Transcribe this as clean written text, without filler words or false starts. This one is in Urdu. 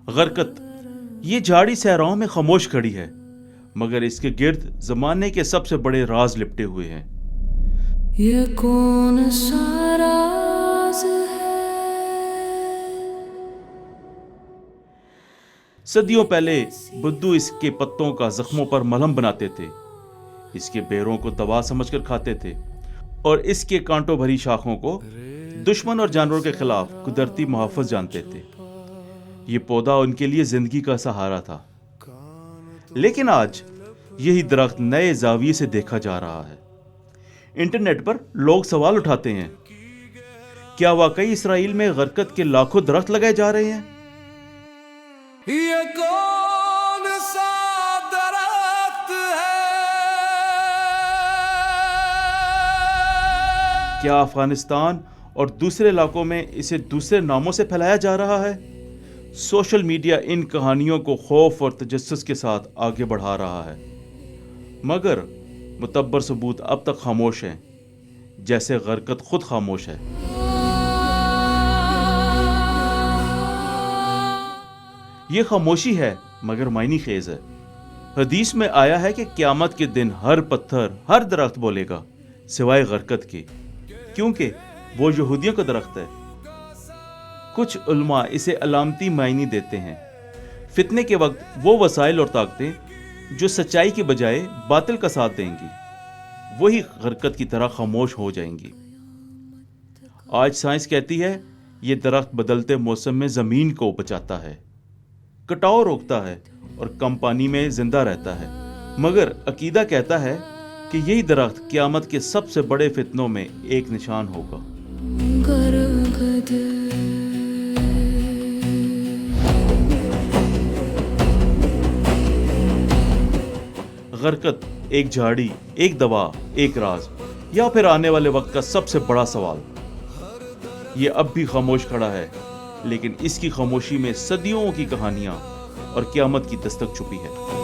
غرقد یہ جھاڑی صحراؤں میں خاموش کھڑی ہے، مگر اس کے گرد زمانے کے سب سے بڑے راز لپٹے ہوئے ہیں۔ یہ کون سا راز ہے؟ صدیوں پہلے بدھو اس کے پتوں کا زخموں پر ملہم بناتے تھے، اس کے بیروں کو دوا سمجھ کر کھاتے تھے، اور اس کے کانٹوں بھری شاخوں کو دشمن اور جانوروں کے خلاف قدرتی محافظ جانتے تھے۔ یہ پودا ان کے لیے زندگی کا سہارا تھا، لیکن آج یہی درخت نئے زاویے سے دیکھا جا رہا ہے۔ انٹرنیٹ پر لوگ سوال اٹھاتے ہیں، کیا واقعی اسرائیل میں غرقد کے لاکھوں درخت لگائے جا رہے ہیں؟ یہ کون سا درخت ہے؟ کیا افغانستان اور دوسرے علاقوں میں اسے دوسرے ناموں سے پھیلایا جا رہا ہے؟ سوشل میڈیا ان کہانیوں کو خوف اور تجسس کے ساتھ آگے بڑھا رہا ہے، مگر معتبر ثبوت اب تک خاموش ہیں، جیسے غرقد خود خاموش ہے۔ یہ خاموشی ہے مگر معنی خیز ہے۔ حدیث میں آیا ہے کہ قیامت کے دن ہر پتھر، ہر درخت بولے گا سوائے غرقد کے، کیونکہ وہ یہودیوں کا درخت ہے۔ کچھ علماء اسے علامتی معنی دیتے ہیں، فتنے کے وقت وہ وسائل اور طاقتیں جو سچائی کے بجائے باطل کا ساتھ دیں گی، وہی غرقد کی طرح خاموش ہو جائیں گی۔ آج سائنس کہتی ہے یہ درخت بدلتے موسم میں زمین کو بچاتا ہے، کٹاؤ روکتا ہے اور کم پانی میں زندہ رہتا ہے، مگر عقیدہ کہتا ہے کہ یہی درخت قیامت کے سب سے بڑے فتنوں میں ایک نشان ہوگا۔ غرقد ایک جھاڑی، ایک دوا، ایک راز، یا پھر آنے والے وقت کا سب سے بڑا سوال؟ یہ اب بھی خاموش کھڑا ہے، لیکن اس کی خاموشی میں صدیوں کی کہانیاں اور قیامت کی دستک چھپی ہے۔